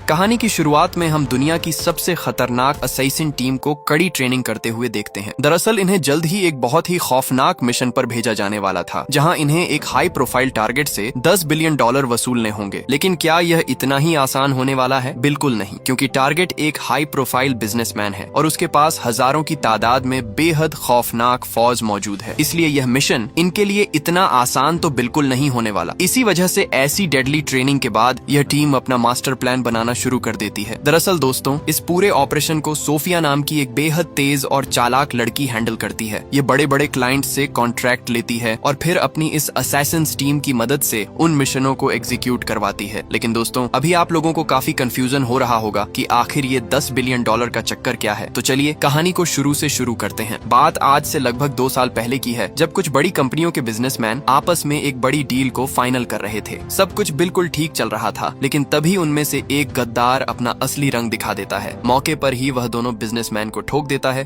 कहानी की शुरुआत में हम दुनिया की सबसे खतरनाक असैसिन टीम को कड़ी ट्रेनिंग करते हुए देखते हैं। दरअसल इन्हें जल्द ही एक बहुत ही खौफनाक मिशन पर भेजा जाने वाला था, जहां इन्हें एक हाई प्रोफाइल टारगेट से $10 बिलियन वसूलने होंगे। लेकिन क्या यह इतना ही आसान होने वाला है? बिल्कुल नहीं, क्योंकि टारगेट एक हाई प्रोफाइल बिजनेसमैन है और उसके पास हजारों की तादाद में बेहद खौफनाक फौज मौजूद है। इसलिए यह मिशन इनके लिए इतना आसान तो बिल्कुल नहीं होने वाला। इसी वजह से ऐसी डेडली ट्रेनिंग के बाद यह टीम अपना मास्टर प्लान बनाना शुरू कर देती है। दरअसल दोस्तों, इस पूरे ऑपरेशन को सोफिया नाम की एक बेहद तेज और चालाक लड़की हैंडल करती है। ये बड़े बड़े क्लाइंट से कॉन्ट्रैक्ट लेती है और फिर अपनी इस असैसिन्स टीम की मदद से उन मिशनों को एग्जीक्यूट करवाती है। लेकिन दोस्तों, अभी आप लोगों को काफी कंफ्यूजन हो रहा होगा कि आखिर ये $10 बिलियन का चक्कर क्या है। तो चलिए कहानी को शुरू से शुरू करते हैं। बात आज से लगभग 2 साल पहले की है, जब कुछ बड़ी कंपनियों के बिजनेसमैन आपस में एक बड़ी डील को फाइनल कर रहे थे। सब कुछ बिल्कुल ठीक चल रहा था, लेकिन तभी उनमें से एक गद्दार अपना असली रंग दिखा देता है। मौके पर ही वह दोनों बिजनेसमैन को ठोक देता है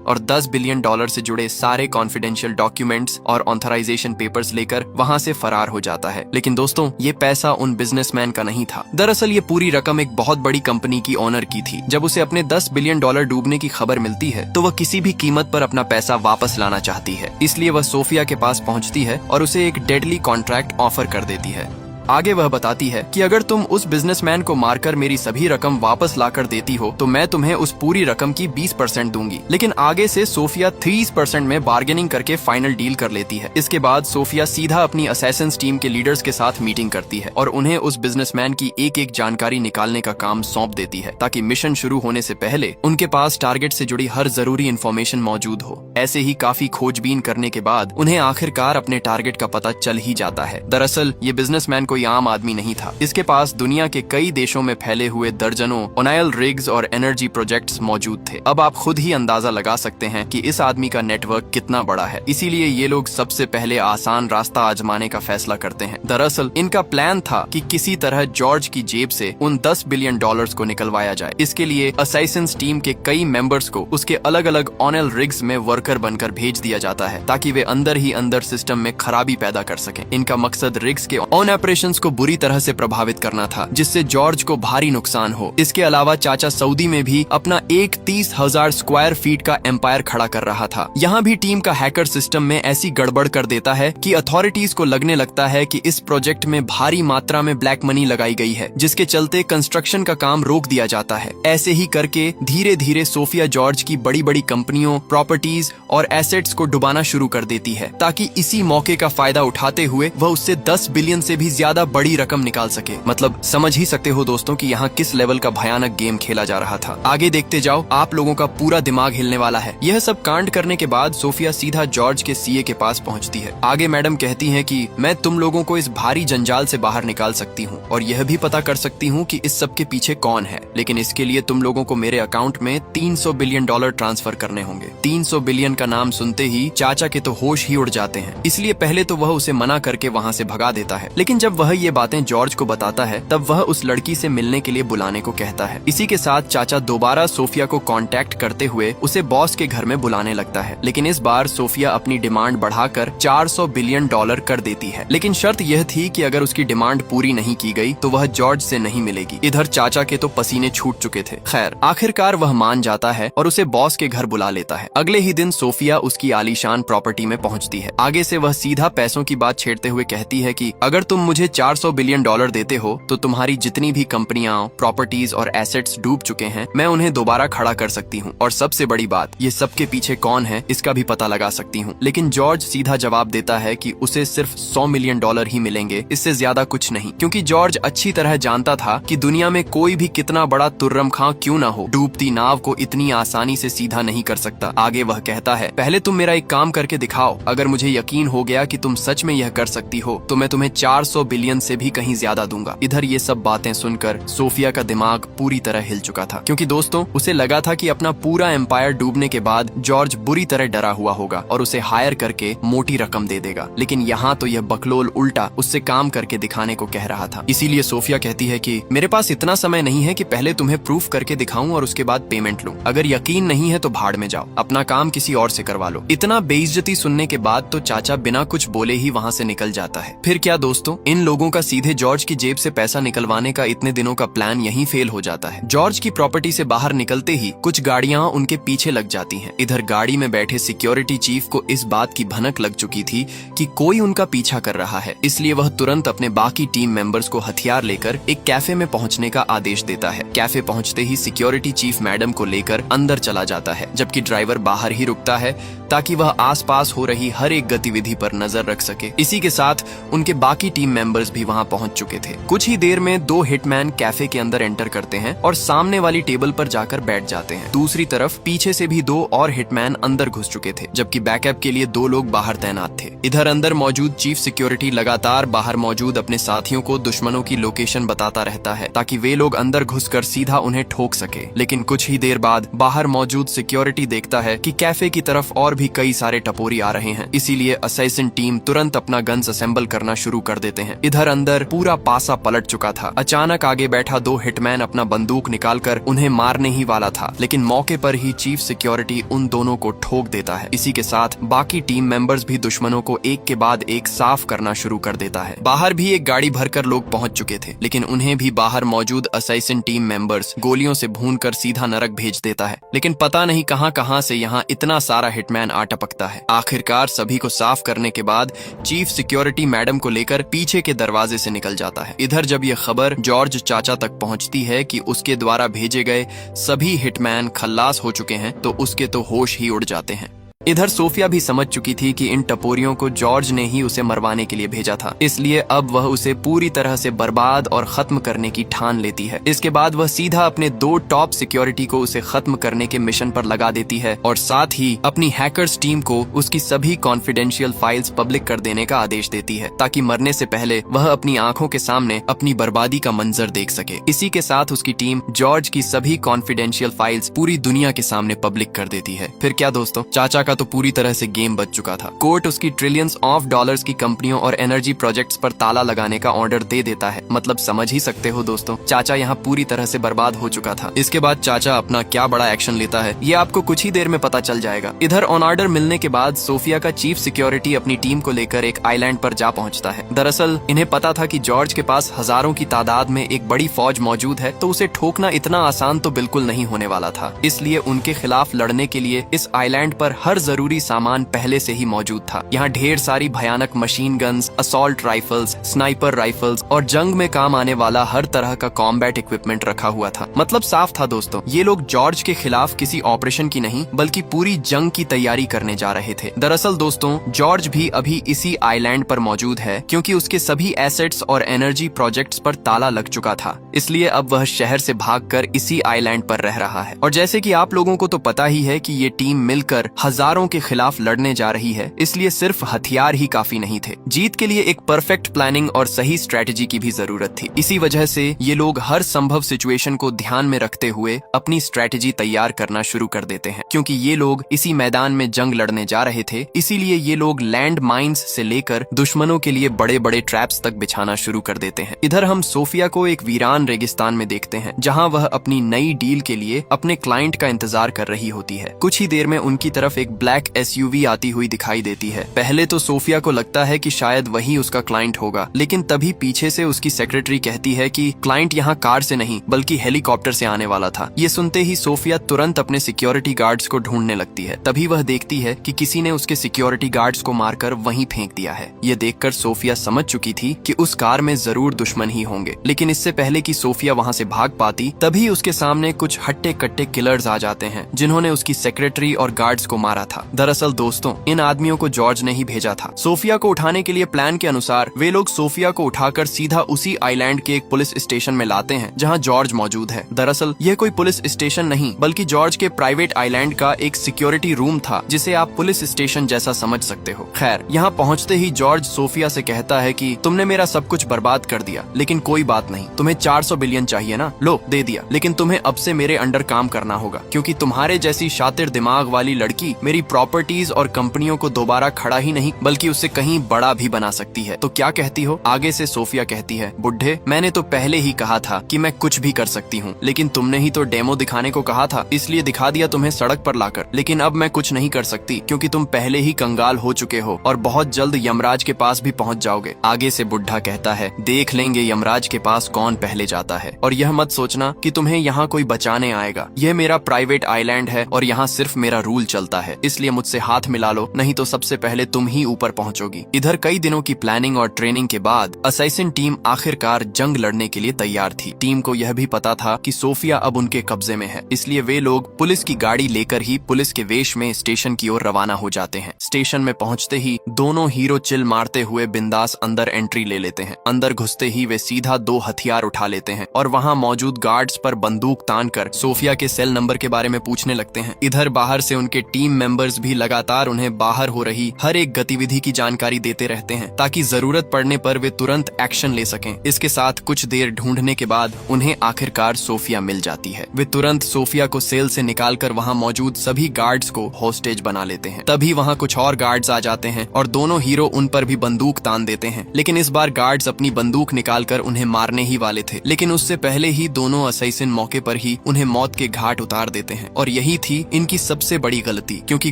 और $10 बिलियन से जुड़े सारे कॉन्फिडेंशियल डॉक्यूमेंट्स और ऑथराइजेशन पेपर्स लेकर वहां से फरार हो जाता है। लेकिन दोस्तों, ये पैसा उन बिजनेसमैन का नहीं था। दरअसल ये पूरी रकम एक बहुत बड़ी कंपनी की ओनर की थी। जब उसे अपने $10 बिलियन डूबने की खबर मिलती है तो वह किसी भी कीमत पर अपना पैसा वापस लाना चाहती है। इसलिए वह सोफिया के पास पहुंचती है और उसे एक डेडली कॉन्ट्रैक्ट ऑफर कर देती है। आगे वह बताती है कि अगर तुम उस बिजनेसमैन को मारकर मेरी सभी रकम वापस लाकर देती हो तो मैं तुम्हें उस पूरी रकम की 20% दूंगी। लेकिन आगे से सोफिया 30% में बार्गेनिंग करके फाइनल डील कर लेती है। इसके बाद सोफिया सीधा अपनी असैसिन्स टीम के लीडर्स के साथ मीटिंग करती है और उन्हें उस बिजनेसमैन की एक एक जानकारी निकालने का काम सौंप देती है, ताकि मिशन शुरू होने से पहले उनके पास टारगेट से जुड़ी हर जरूरी इन्फॉर्मेशन मौजूद हो। ऐसे ही काफी खोजबीन करने के बाद उन्हें आखिरकार अपने टारगेट का पता चल ही जाता है। दरअसल ये बिजनेसमैन कोई आम आदमी नहीं था। इसके पास दुनिया के कई देशों में फैले हुए दर्जनों ऑयल रिग्स और एनर्जी प्रोजेक्ट्स मौजूद थे। अब आप खुद ही अंदाजा लगा सकते हैं कि इस आदमी का नेटवर्क कितना बड़ा है। इसीलिए ये लोग सबसे पहले आसान रास्ता आजमाने का फैसला करते हैं। दरअसल इनका प्लान था कि किसी तरह जॉर्ज की जेब से उन $10 बिलियन को निकलवाया जाए। इसके लिए असैसिन्स टीम के कई मेंबर्स को उसके अलग अलग ऑयल रिग्स में वर्कर बनकर भेज दिया जाता है, ताकि वे अंदर ही अंदर सिस्टम में खराबी पैदा कर सकें। इनका मकसद रिग्स के ऑन ऑपरेशंस को बुरी तरह से प्रभावित करना था, जिससे जॉर्ज को भारी नुकसान हो। इसके अलावा चाचा सऊदी में भी अपना एक 30,000 स्क्वायर फीट का एम्पायर खड़ा कर रहा था। यहाँ भी टीम का हैकर सिस्टम में ऐसी गड़बड़ कर देता है कि अथॉरिटीज को लगने लगता है कि इस प्रोजेक्ट में भारी मात्रा में ब्लैक मनी लगाई गई है, जिसके चलते कंस्ट्रक्शन का काम रोक दिया जाता है। ऐसे ही करके धीरे धीरे सोफिया जॉर्ज की बड़ी बड़ी कंपनियों, प्रॉपर्टीज और एसेट्स को डुबाना शुरू कर देती है, ताकि इसी मौके का फायदा उठाते हुए वह उससे $10 बिलियन से भी ज्यादा बड़ी रकम निकाल सके। मतलब समझ ही सकते हो दोस्तों कि यहाँ किस लेवल का भयानक गेम खेला जा रहा था। आगे देखते जाओ, आप लोगों का पूरा दिमाग हिलने वाला है। यह सब कांड करने के बाद सोफिया सीधा जॉर्ज के सीए के पास पहुँचती है। आगे मैडम कहती है कि मैं तुम लोगों को इस भारी जंजाल से बाहर निकाल सकती हूँ और यह भी पता कर सकती हूँ कि इस सब के पीछे कौन है, लेकिन इसके लिए तुम लोगों को मेरे अकाउंट में $300 बिलियन ट्रांसफर करने होंगे। 300 बिलियन का नाम सुनते ही चाचा के तो होश ही उड़ जाते हैं। इसलिए पहले तो वह उसे मना करके वहाँ से भगा देता है, लेकिन जब वह ये बातें जॉर्ज को बताता है तब वह उस लड़की से मिलने के लिए बुलाने को कहता है। इसी के साथ चाचा दोबारा सोफिया को कांटेक्ट करते हुए उसे बॉस के घर में बुलाने लगता है, लेकिन इस बार सोफिया अपनी डिमांड बढ़ाकर $400 बिलियन कर देती है। लेकिन शर्त यह थी कि अगर उसकी डिमांड पूरी नहीं की गई तो वह जॉर्ज से नहीं मिलेगी। इधर चाचा के तो पसीने छूट चुके थे। खैर आखिरकार वह मान जाता है और उसे बॉस के घर बुला लेता है। अगले ही दिन सोफिया उसकी आलीशान प्रॉपर्टी में पहुंचती है। आगे से वह सीधा पैसों की बात छेड़ते हुए कहती है कि अगर तुम मुझे $400 बिलियन देते हो तो तुम्हारी जितनी भी कंपनियां, प्रॉपर्टीज और एसेट्स डूब चुके हैं, मैं उन्हें दोबारा खड़ा कर सकती हूँ। और सबसे बड़ी बात, ये सब के पीछे कौन है इसका भी पता लगा सकती हूँ। लेकिन जॉर्ज सीधा जवाब देता है कि उसे सिर्फ $100 मिलियन ही मिलेंगे, इससे ज्यादा कुछ नहीं। क्योंकि जॉर्ज अच्छी तरह जानता था कि दुनिया में कोई भी कितना बड़ा तुर्रम खां क्यों ना हो, डूबती नाव को इतनी आसानी से सीधा नहीं कर सकता। आगे वह कहता है, पहले तुम मेरा एक काम करके दिखाओ। अगर मुझे यकीन हो गया कि तुम सच में यह कर सकती हो तो मैं तुम्हें $400 बिलियन से भी कहीं ज्यादा दूंगा। इधर ये सब बातें सुनकर सोफिया का दिमाग पूरी तरह हिल चुका था, क्योंकि दोस्तों उसे लगा था कि अपना पूरा एम्पायर डूबने के बाद जॉर्ज बुरी तरह डरा हुआ होगा और उसे हायर करके मोटी रकम दे देगा। लेकिन यहाँ तो यह बकलोल उल्टा उससे काम करके दिखाने को कह रहा था। इसीलिए सोफिया कहती है कि मेरे पास इतना समय नहीं है कि पहले तुम्हें प्रूफ करके दिखाऊं और उसके बाद पेमेंट लूं। अगर यकीन नहीं है तो भाड़ में जाओ, अपना काम किसी और से करवा लो। इतना बेइज्जती सुनने के बाद तो चाचा बिना कुछ बोले ही वहाँ से निकल जाता है। फिर क्या दोस्तों, इन लोगों का सीधे जॉर्ज की जेब से पैसा निकलवाने का इतने दिनों का प्लान यहीं फेल हो जाता है। जॉर्ज की प्रॉपर्टी से बाहर निकलते ही कुछ गाड़ियां उनके पीछे लग जाती हैं। इधर गाड़ी में बैठे सिक्योरिटी चीफ को इस बात की भनक लग चुकी थी कि कोई उनका पीछा कर रहा है, इसलिए वह तुरंत अपने बाकी टीम मेंबर्स को हथियार लेकर एक कैफे में पहुंचने का आदेश देता है। कैफे पहुंचते ही सिक्योरिटी चीफ मैडम को लेकर अंदर चला जाता है, जबकि ड्राइवर बाहर ही रुकता है ताकि वह आसपास हो रही हर एक गतिविधि पर नजर रख सके। इसी के साथ उनके बाकी टीम मेंबर्स भी वहां पहुंच चुके थे। कुछ ही देर में 2 हिटमैन कैफे के अंदर एंटर करते हैं और सामने वाली टेबल पर जाकर बैठ जाते हैं। दूसरी तरफ पीछे से भी 2 और हिटमैन अंदर घुस चुके थे, जबकि बैकअप के लिए 2 लोग बाहर तैनात थे। इधर अंदर मौजूद चीफ सिक्योरिटी लगातार बाहर मौजूद अपने साथियों को दुश्मनों की लोकेशन बताता रहता है ताकि वे लोग अंदर घुसकर सीधा उन्हें ठोक सके। लेकिन कुछ ही देर बाद बाहर मौजूद सिक्योरिटी देखता है कि कैफे की तरफ और भी कई सारे टपोरी आ रहे हैं, इसीलिए असैसिन टीम तुरंत अपना गन्स असेंबल करना शुरू कर देते हैं। इधर अंदर पूरा पासा पलट चुका था। अचानक आगे बैठा 2 हिटमैन अपना बंदूक निकालकर उन्हें मारने ही वाला था, लेकिन मौके पर ही चीफ सिक्योरिटी उन दोनों को ठोक देता है। इसी के साथ बाकी टीम मेंबर्स भी दुश्मनों को एक के बाद एक साफ करना शुरू कर देता है। बाहर भी एक गाड़ी भरकर लोग पहुंच चुके थे, लेकिन उन्हें भी बाहर मौजूद असैसिन टीम मेंबर्स गोलियों से भूनकर सीधा नरक भेज देता है। लेकिन पता नहीं कहां से यहाँ इतना सारा हिटमैन आ टपकता है। आखिरकार सभी को साफ करने के बाद चीफ सिक्योरिटी मैडम को लेकर पीछे के दरवाजे से निकल जाता है। इधर जब यह खबर जॉर्ज चाचा तक पहुंचती है कि उसके द्वारा भेजे गए सभी हिटमैन खल्लास हो चुके हैं, तो उसके तो होश ही उड़ जाते हैं। इधर सोफिया भी समझ चुकी थी कि इन टपोरियों को जॉर्ज ने ही उसे मरवाने के लिए भेजा था, इसलिए अब वह उसे पूरी तरह से बर्बाद और खत्म करने की ठान लेती है। इसके बाद वह सीधा अपने 2 टॉप सिक्योरिटी को उसे खत्म करने के मिशन पर लगा देती है और साथ ही अपनी हैकर्स टीम को उसकी सभी कॉन्फिडेंशियल फाइल्स पब्लिक कर देने का आदेश देती है, ताकि मरने से पहले वह अपनी आंखों के सामने अपनी बर्बादी का मंजर देख सके। इसी के साथ उसकी टीम जॉर्ज की सभी कॉन्फिडेंशियल फाइल्स पूरी दुनिया के सामने पब्लिक कर देती है। फिर क्या दोस्तों, चाचा का तो पूरी तरह से गेम बच चुका था। कोर्ट उसकी ट्रिलियंस ऑफ डॉलर्स की कंपनियों और एनर्जी प्रोजेक्ट्स पर ताला लगाने का ऑर्डर दे देता है। मतलब समझ ही सकते हो दोस्तों, चाचा यहाँ पूरी तरह से बर्बाद हो चुका था। इसके बाद चाचा अपना क्या बड़ा एक्शन लेता है, ये आपको कुछ ही देर में पता चल जाएगा। इधर ऑन ऑर्डर मिलने के बाद सोफिया का चीफ सिक्योरिटी अपनी टीम को लेकर एक आइलैंड पर जा पहुंचता है। दरअसल इन्हें पता था कि जॉर्ज के पास हजारों की तादाद में एक बड़ी फौज मौजूद है, तो उसे ठोकना इतना आसान तो बिल्कुल नहीं होने वाला था। इसलिए उनके खिलाफ लड़ने के लिए इस आइलैंड पर हर जरूरी सामान पहले से ही मौजूद था। यहाँ ढेर सारी भयानक machine guns, assault rifles, sniper rifles और जंग में काम आने वाला हर तरह का कॉम्बैट इक्विपमेंट रखा हुआ था। मतलब साफ था दोस्तों, ये लोग जॉर्ज के खिलाफ किसी ऑपरेशन की नहीं बल्कि पूरी जंग की तैयारी करने जा रहे थे। दरअसल दोस्तों, जॉर्ज भी अभी इसी आइलैंड पर मौजूद है, क्योंकि उसके सभी एसेट्स और एनर्जी प्रोजेक्ट्स पर ताला लग चुका था। इसलिए अब वह शहर से भागकर इसी आइलैंड पर रह रहा है। और जैसे कि आप लोगों को तो पता ही है कि ये टीम मिलकर हजारों के खिलाफ लड़ने जा रही है, इसलिए सिर्फ हथियार ही काफी नहीं थे। जीत के लिए एक परफेक्ट प्लानिंग और सही स्ट्रेटेजी की भी जरूरत थी। इसी वजह से ये लोग हर संभव सिचुएशन को ध्यान में रखते हुए अपनी स्ट्रेटेजी तैयार करना शुरू कर देते हैं। क्योंकि ये लोग इसी मैदान में जंग लड़ने जा रहे थे, इसीलिए ये लोग लैंड माइंस से लेकर दुश्मनों के लिए बड़े बड़े ट्रैप्स तक बिछाना शुरू कर देते हैं। इधर हम सोफिया को एक वीरान रेगिस्तान में देखते हैं, जहां वह अपनी नई डील के लिए अपने क्लाइंट का इंतजार कर रही होती है। कुछ ही देर में उनकी तरफ एक ब्लैक SUV आती हुई दिखाई देती है। पहले तो सोफिया को लगता है कि शायद वही उसका क्लाइंट होगा, लेकिन तभी पीछे से उसकी सेक्रेटरी कहती है कि क्लाइंट यहाँ कार से नहीं बल्कि हेलीकॉप्टर से आने वाला था। ये सुनते ही सोफिया तुरंत अपने सिक्योरिटी गार्ड्स को ढूंढने लगती है। तभी वह देखती है कि किसी ने उसके सिक्योरिटी गार्ड्स को मारकर वहीं फेंक दिया है। ये देखकर सोफिया समझ चुकी थी कि उस कार में जरूर दुश्मन ही होंगे, लेकिन इससे पहले कि सोफिया वहां से भाग पाती, तभी उसके सामने कुछ हट्टे कट्टे किलर्स आ जाते हैं, जिन्होंने उसकी सेक्रेटरी और गार्ड्स को मारा था। दरअसल दोस्तों, इन आदमियों को जॉर्ज ने ही भेजा था। सोफिया को उठाने के लिए प्लान के अनुसार वे लोग सोफिया को उठाकर सीधा उसी आइलैंड के एक पुलिस स्टेशन में लाते हैं, जहां जॉर्ज मौजूद है। दरअसल यह कोई पुलिस स्टेशन नहीं बल्कि जॉर्ज के प्राइवेट आइलैंड का एक सिक्योरिटी रूम था, जिसे आप पुलिस स्टेशन जैसा समझ सकते हो। खैर, यहाँ पहुँचते ही जॉर्ज सोफिया से कहता है कि तुमने मेरा सब कुछ बर्बाद कर दिया, लेकिन कोई बात नहीं, तुम्हें 400 बिलियन चाहिए ना, लो दे दिया, लेकिन तुम्हें अब से मेरे अंडर काम करना होगा, क्योंकि तुम्हारे जैसी शातिर दिमाग वाली लड़की मेरी मेरी प्रॉपर्टीज और कंपनियों को दोबारा खड़ा ही नहीं बल्कि उससे कहीं बड़ा भी बना सकती है। तो क्या कहती हो? आगे से सोफिया कहती है, बुढ़े, मैंने तो पहले ही कहा था कि मैं कुछ भी कर सकती हूँ, लेकिन तुमने ही तो डेमो दिखाने को कहा था, इसलिए दिखा दिया तुम्हें सड़क पर लाकर। लेकिन अब मैं कुछ नहीं कर सकती क्योंकि तुम पहले ही कंगाल हो चुके हो और बहुत जल्द यमराज के पास भी पहुँच जाओगे। आगे से बुढ़ा कहता है, देख लेंगे यमराज के पास कौन पहले जाता है, और यह मत सोचना कि तुम्हें यहाँ कोई बचाने आएगा। यह मेरा प्राइवेट आइलैंड है और यहाँ सिर्फ मेरा रूल चलता है, इसलिए मुझसे हाथ मिला लो, नहीं तो सबसे पहले तुम ही ऊपर पहुँचोगी। इधर कई दिनों की प्लानिंग और ट्रेनिंग के बाद असैसिन टीम आखिरकार जंग लड़ने के लिए तैयार थी। टीम को यह भी पता था कि सोफिया अब उनके कब्जे में है, इसलिए वे लोग पुलिस की गाड़ी लेकर ही पुलिस के वेश में स्टेशन की ओर रवाना हो जाते हैं। स्टेशन में पहुंचते ही दोनों हीरो चिल मारते हुए बिंदास अंदर एंट्री ले लेते हैं। अंदर घुसते ही वे सीधा 2 हथियार उठा लेते हैं और वहां मौजूद गार्ड्स पर बंदूक तानकर सोफिया के सेल नंबर के बारे में पूछने लगते हैं। इधर बाहर से उनके टीम मेंबर्स भी लगातार उन्हें बाहर हो रही हर एक गतिविधि की जानकारी देते रहते हैं ताकि जरूरत पड़ने पर वे तुरंत एक्शन ले सकें। इसके साथ कुछ देर ढूंढने के बाद उन्हें आखिरकार सोफिया मिल जाती है। वे तुरंत सोफिया को सेल से निकालकर वहां मौजूद सभी गार्ड्स को होस्टेज बना लेते हैं। तभी वहां कुछ और गार्ड्स आ जाते हैं और दोनों हीरो उन पर भी बंदूक तान देते हैं, लेकिन इस बार गार्ड्स अपनी बंदूक निकालकर उन्हें मारने ही वाले थे। लेकिन उससे पहले ही दोनों असैसिन मौके पर ही उन्हें मौत के घाट उतार देते हैं और यही थी इनकी सबसे बड़ी गलती, क्योंकि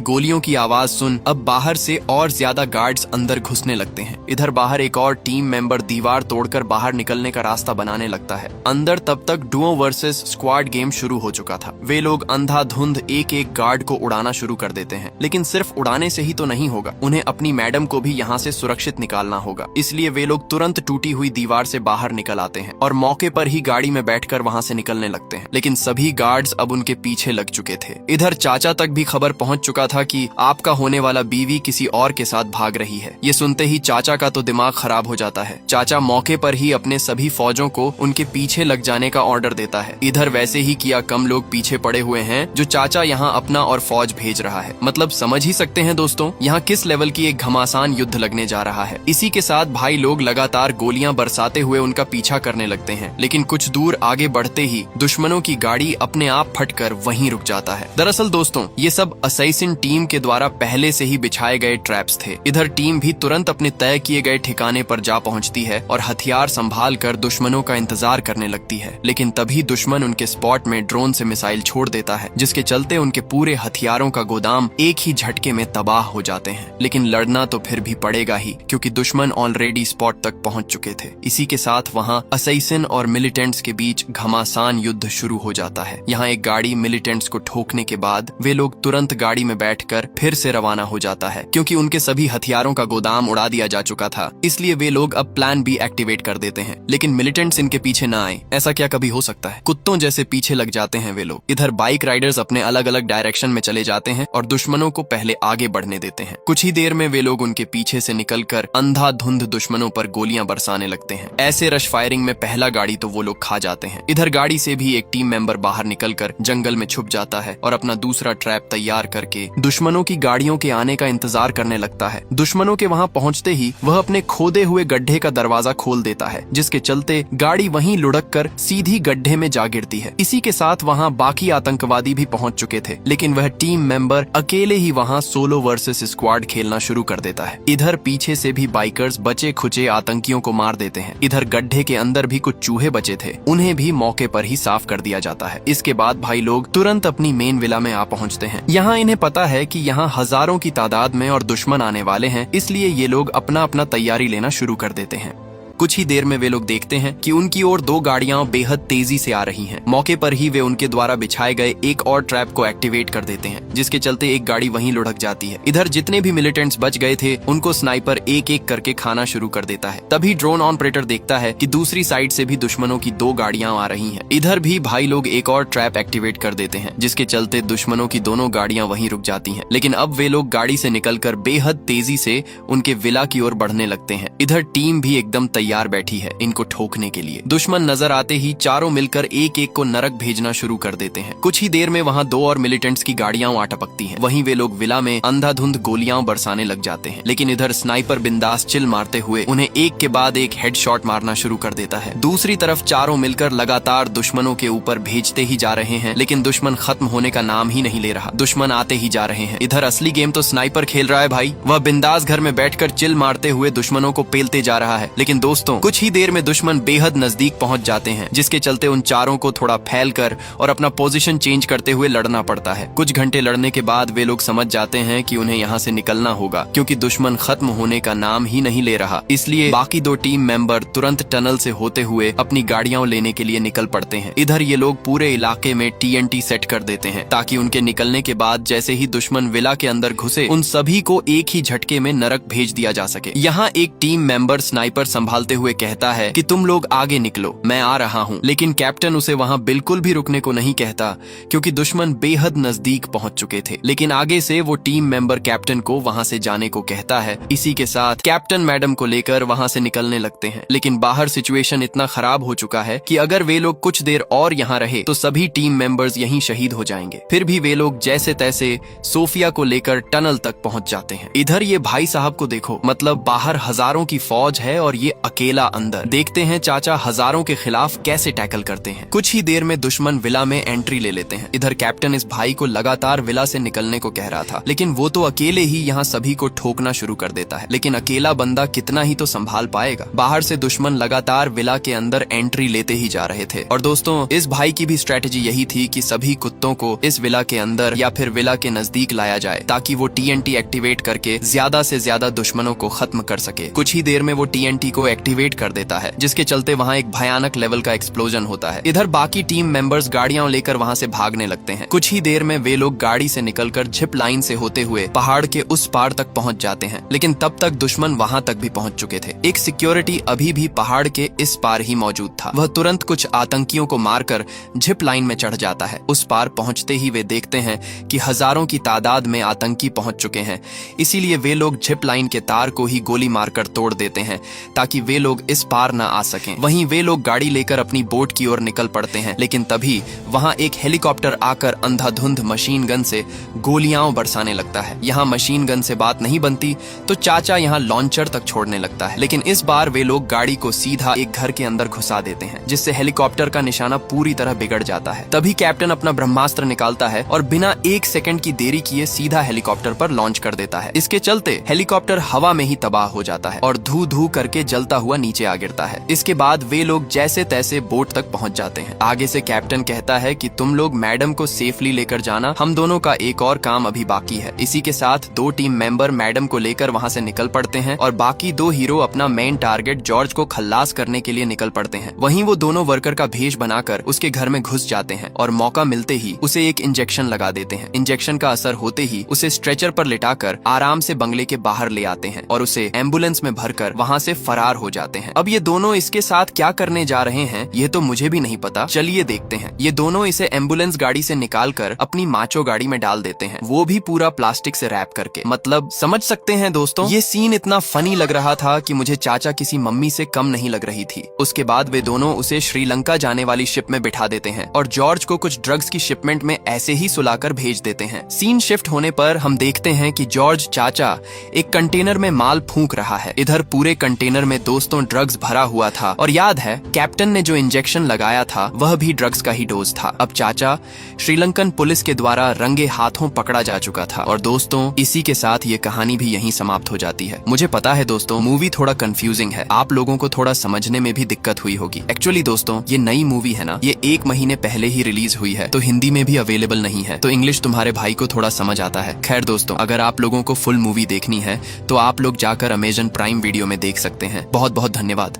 गोलियों की आवाज सुन अब बाहर से और ज्यादा गार्ड्स अंदर घुसने लगते हैं। इधर बाहर एक और टीम मेंबर दीवार तोड़कर बाहर निकलने का रास्ता बनाने लगता है। अंदर तब तक डुओ वर्सेस स्क्वाड गेम शुरू हो चुका था। वे लोग अंधाधुंध एक एक गार्ड को उड़ाना शुरू कर देते हैं, लेकिन सिर्फ उड़ाने से ही तो नहीं होगा, उन्हें अपनी मैडम को भी यहाँ से सुरक्षित निकालना होगा। इसलिए वे लोग तुरंत टूटी हुई दीवार से बाहर निकल आते हैं और मौके पर ही गाड़ी में बैठकर वहाँ से निकलने लगते हैं। लेकिन सभी गार्ड्स अब उनके पीछे लग चुके थे। इधर चाचा तक भी खबर पहुंच चुका था कि आपका होने वाला बीवी किसी और के साथ भाग रही है। ये सुनते ही चाचा का तो दिमाग खराब हो जाता है। चाचा मौके पर ही अपने सभी फौजों को उनके पीछे लग जाने का ऑर्डर देता है। इधर वैसे ही किया कम लोग पीछे पड़े हुए हैं जो चाचा यहाँ अपना और फौज भेज रहा है। मतलब समझ ही सकते हैं दोस्तों यहाँ किस लेवल की एक घमासान युद्ध लगने जा रहा है। इसी के साथ भाई लोग लगातार गोलियां बरसाते हुए उनका पीछा करने लगते हैं, लेकिन कुछ दूर आगे बढ़ते ही दुश्मनों की गाड़ी अपने आप फटकर वहीं रुक जाता है। दरअसल दोस्तों ये सब असैसिन टीम के द्वारा पहले से ही बिछाए गए ट्रैप्स थे। इधर टीम भी तुरंत अपने तय किए गए ठिकाने पर जा पहुंचती है और हथियार संभाल कर दुश्मनों का इंतजार करने लगती है। लेकिन तभी दुश्मन उनके स्पॉट में ड्रोन से मिसाइल छोड़ देता है, जिसके चलते उनके पूरे हथियारों का गोदाम एक ही झटके में तबाह हो जाते हैं। लेकिन लड़ना तो फिर भी पड़ेगा ही, क्योंकि दुश्मन ऑलरेडी स्पॉट तक पहुंच चुके थे। इसी के साथ वहां असैसिन और मिलिटेंट्स के बीच घमासान युद्ध शुरू हो जाता है। यहाँ एक गाड़ी मिलिटेंट्स को ठोकने के बाद वे लोग तुरंत गाड़ी में बैठकर फिर से रवाना हो जाता है, क्योंकि उनके सभी हथियारों का गोदाम उड़ा दिया जा चुका था। इसलिए वे लोग अब प्लान बी एक्टिवेट कर देते हैं, लेकिन मिलिटेंट्स इनके पीछे ना आए, ऐसा क्या कभी हो सकता है? कुत्तों जैसे पीछे लग जाते हैं वे लोग। इधर बाइक राइडर्स अपने अलग अलग डायरेक्शन में चले जाते हैं और दुश्मनों को पहले आगे बढ़ने देते हैं। कुछ ही देर में वे लोग उनके पीछे से निकलकर अंधाधुंध दुश्मनों पर गोलियां बरसाने लगते हैं। ऐसे रश फायरिंग में पहला गाड़ी तो वो लोग खा जाते हैं। इधर गाड़ी से भी एक टीम मेंबर बाहर निकलकर जंगल में छुप जाता है और अपना दूसरा ट्रैप तैयार करके दुश्मनों की गाड़ियों के आने का इंतजार करने लगता है। दुश्मनों के वहां पहुंचते ही वह अपने खोदे हुए गड्ढे का दरवाजा खोल देता है, जिसके चलते गाड़ी वहीं लुढ़क कर सीधी गड्ढे में जा गिरती है। इसी के साथ वहां बाकी आतंकवादी भी पहुंच चुके थे, लेकिन वह टीम मेंबर अकेले ही वहां सोलो वर्सेस स्क्वाड खेलना शुरू कर देता है। इधर पीछे से भी बाइकर्स बचे खुचे आतंकियों को मार देते हैं। इधर गड्ढे के अंदर भी कुछ चूहे बचे थे, उन्हें भी मौके पर ही साफ कर दिया जाता है। इसके बाद भाई लोग तुरंत अपनी मेन विला में आ पहुंचते हैं। यहाँ इन्हें पता है कि यहाँ हजारों की तादाद में और दुश्मन आने वाले हैं, इसलिए ये लोग अपना अपना तैयारी लेना शुरू कर देते हैं। कुछ ही देर में वे लोग देखते हैं कि उनकी ओर 2 गाड़ियां बेहद तेजी से आ रही हैं। मौके पर ही वे उनके द्वारा बिछाए गए एक और ट्रैप को एक्टिवेट कर देते हैं, जिसके चलते एक गाड़ी वहीं लुढ़क जाती है। इधर जितने भी मिलिटेंट्स बच गए थे उनको स्नाइपर एक एक करके खाना शुरू कर देता है। तभी ड्रोन ऑपरेटर देखता है कि दूसरी साइड से भी दुश्मनों की 2 गाड़ियां आ रही हैं। इधर भी भाई लोग एक और ट्रैप एक्टिवेट कर देते हैं, जिसके चलते दुश्मनों की दोनों गाड़ियां वहीं रुक जाती हैं। लेकिन अब वे लोग गाड़ी से निकलकर बेहद तेजी से उनके विला की ओर बढ़ने लगते हैं। इधर टीम भी एकदम तैयार तैयार बैठी है इनको ठोकने के लिए। दुश्मन नजर आते ही चारों मिलकर एक एक को नरक भेजना शुरू कर देते हैं। कुछ ही देर में वहाँ 2 और मिलिटेंट्स की गाड़ियां आ टपकती हैं। वहीं वे लोग विला में अंधाधुंध गोलियां बरसाने लग जाते हैं, लेकिन इधर स्नाइपर बिंदास चिल मारते हुए उन्हें एक के बाद एक हेडशॉट मारना शुरू कर देता है। दूसरी तरफ चारों मिलकर लगातार दुश्मनों के ऊपर भेजते ही जा रहे हैं, लेकिन दुश्मन खत्म होने का नाम ही नहीं ले रहा। दुश्मन आते ही जा रहे हैं। इधर असली गेम तो स्नाइपर खेल रहा है भाई। वह बिंदास घर में बैठकर चिल मारते हुए दुश्मनों को पेलते जा रहा है। लेकिन दोस्तों कुछ ही देर में दुश्मन बेहद नजदीक पहुंच जाते हैं, जिसके चलते उन चारों को थोड़ा फैल कर और अपना पोजीशन चेंज करते हुए लड़ना पड़ता है। कुछ घंटे लड़ने के बाद वे लोग समझ जाते हैं कि उन्हें यहाँ से निकलना होगा, क्योंकि दुश्मन खत्म होने का नाम ही नहीं ले रहा। इसलिए बाकी 2 टीम मेंबर तुरंत टनल से होते हुए अपनी गाड़ियां लेने के लिए निकल पड़ते हैं। इधर ये लोग पूरे इलाके में TNT सेट कर देते हैं, ताकि उनके निकलने के बाद जैसे ही दुश्मन विला के अंदर घुसे उन सभी को एक ही झटके में नरक भेज दिया जा सके। यहाँ एक टीम मेंबर स्नाइपर संभालते हुए कहता है कि तुम लोग आगे निकलो, मैं आ रहा हूँ। लेकिन कैप्टन उसे वहाँ बिल्कुल भी रुकने को नहीं कहता, क्योंकि दुश्मन बेहद नजदीक पहुंच चुके थे। लेकिन आगे से वो टीम मेंबर कैप्टन को वहाँ से जाने को कहता है। इसी के साथ कैप्टन मैडम को लेकर वहाँ से निकलने लगते हैं। लेकिन बाहर सिचुएशन इतना खराब हो चुका है कि अगर वे लोग कुछ देर और यहाँ रहे तो सभी टीम मेंबर्स यहीं शहीद हो जाएंगे। फिर भी वे लोग जैसे तैसे सोफिया को लेकर टनल तक पहुंच जाते हैं। इधर ये भाई साहब को देखो, मतलब बाहर हजारों की फौज है और ये अकेला अंदर। देखते हैं चाचा हजारों के खिलाफ कैसे टैकल करते हैं। कुछ ही देर में दुश्मन विला में एंट्री ले लेते हैं। इधर कैप्टन इस भाई को लगातार विला से निकलने को कह रहा था, लेकिन वो तो अकेले ही यहाँ सभी को ठोकना शुरू कर देता है। लेकिन अकेला बंदा कितना ही तो संभाल पाएगा। बाहर से दुश्मन लगातार विला के अंदर एंट्री लेते ही जा रहे थे। और दोस्तों इस भाई की भी स्ट्रेटेजी यही थी कि सभी कुत्तों को इस विला के अंदर या फिर विला के नजदीक लाया जाए, ताकि वो TNT एक्टिवेट करके ज्यादा से ज्यादा दुश्मनों को खत्म कर सके। कुछ ही देर में वो TNT को एक्टिवेट कर देता है, जिसके चलते वहाँ एक भयानक लेवल का एक्सप्लोजन होता है। इधर बाकी टीम मेंबर्स गाड़ियां लेकर वहाँ से भागने लगते हैं। कुछ ही देर में वे लोग गाड़ी से निकलकर जिप लाइन से होते हुए पहाड़ के उस पार तक पहुंच जाते हैं। लेकिन तब तक दुश्मन वहाँ तक भी पहुंच चुके थे। एक सिक्योरिटी अभी भी पहाड़ के इस पार ही मौजूद था। वह तुरंत कुछ आतंकियों को मारकर जिप लाइन में चढ़ जाता है। उस पार पहुंचते ही वे देखते हैं कि हजारों की तादाद में आतंकी पहुंच चुके हैं। इसीलिए वे लोग जिप लाइन के तार को ही गोली मारकर तोड़ देते हैं, ताकि वे लोग इस पार न आ सकें। वहीं वे लोग गाड़ी लेकर अपनी बोट की ओर निकल पड़ते हैं। लेकिन तभी वहां एक हेलीकॉप्टर आकर अंधाधुंध मशीन गन से गोलियां बरसाने लगता है। यहाँ मशीन गन से बात नहीं बनती तो चाचा यहाँ लॉन्चर तक छोड़ने लगता है। लेकिन इस बार वे लोग गाड़ी को सीधा एक घर के अंदर घुसा देते हैं, जिससे हेलीकॉप्टर का निशाना पूरी तरह बिगड़ जाता है। तभी कैप्टन अपना ब्रह्मास्त्र निकालता है और बिना 1 सेकंड की देरी किए सीधा हेलीकॉप्टर पर लॉन्च कर देता है। इसके चलते हेलीकॉप्टर हवा में ही तबाह हो जाता है और धू धू करके जलता हुआ नीचे आ गिरता है। इसके बाद वे लोग जैसे तैसे बोट तक पहुंच जाते हैं। आगे से कैप्टन कहता है कि तुम लोग मैडम को सेफली लेकर जाना, हम दोनों का एक और काम अभी बाकी है। इसी के साथ 2 टीम मेंबर मैडम को लेकर वहां से निकल पड़ते हैं और बाकी 2 हीरो अपना मेन टारगेट जॉर्ज को खल्लास करने के लिए निकल पड़ते हैं। वहीं वो दोनों वर्कर का भेष बनाकर उसके घर में घुस जाते हैं और मौका मिलते ही उसे एक इंजेक्शन लगा देते हैं। इंजेक्शन का असर होते ही उसे स्ट्रेचर पर लिटाकर आराम से बंगले के बाहर ले आते हैं और उसे एम्बुलेंस में भरकर वहां से फरार हो जाते हैं। अब ये दोनों इसके साथ क्या करने जा रहे हैं ये तो मुझे भी नहीं पता, चलिए देखते हैं। ये दोनों इसे एम्बुलेंस गाड़ी से निकालकर अपनी माचो गाड़ी में डाल देते हैं, वो भी पूरा प्लास्टिक से रैप करके। मतलब समझ सकते हैं दोस्तों, ये सीन इतना फनी लग रहा था कि मुझे चाचा किसी मम्मी से कम नहीं लग रही थी। उसके बाद वे दोनों उसे श्रीलंका जाने वाली शिप में बिठा देते हैं और जॉर्ज को कुछ ड्रग्स की शिपमेंट में ऐसे ही सुलाकर भेज देते हैं। सीन शिफ्ट होने पर हम देखते हैं कि जॉर्ज चाचा एक कंटेनर में माल फूंक रहा है। इधर पूरे कंटेनर में दोस्तों ड्रग्स भरा हुआ था और याद है कैप्टन ने जो इंजेक्शन लगाया था वह भी ड्रग्स का ही डोज था। अब चाचा श्रीलंकन पुलिस के द्वारा रंगे हाथों पकड़ा जा चुका था। और दोस्तों इसी के साथ ये कहानी भी यहीं समाप्त हो जाती है। मुझे पता है दोस्तों मूवी थोड़ा कंफ्यूजिंग है, आप लोगों को थोड़ा समझने में भी दिक्कत हुई होगी। एक्चुअली दोस्तों ये नई मूवी है ना, ये 1 महीने पहले ही रिलीज हुई है, तो हिंदी में भी अवेलेबल नहीं है, तो इंग्लिश तुम्हारे भाई को थोड़ा समझ आता है। खैर दोस्तों अगर आप लोगों को फुल मूवी देखनी है तो आप लोग जाकर अमेज़न प्राइम वीडियो में देख सकते हैं। बहुत बहुत धन्यवाद।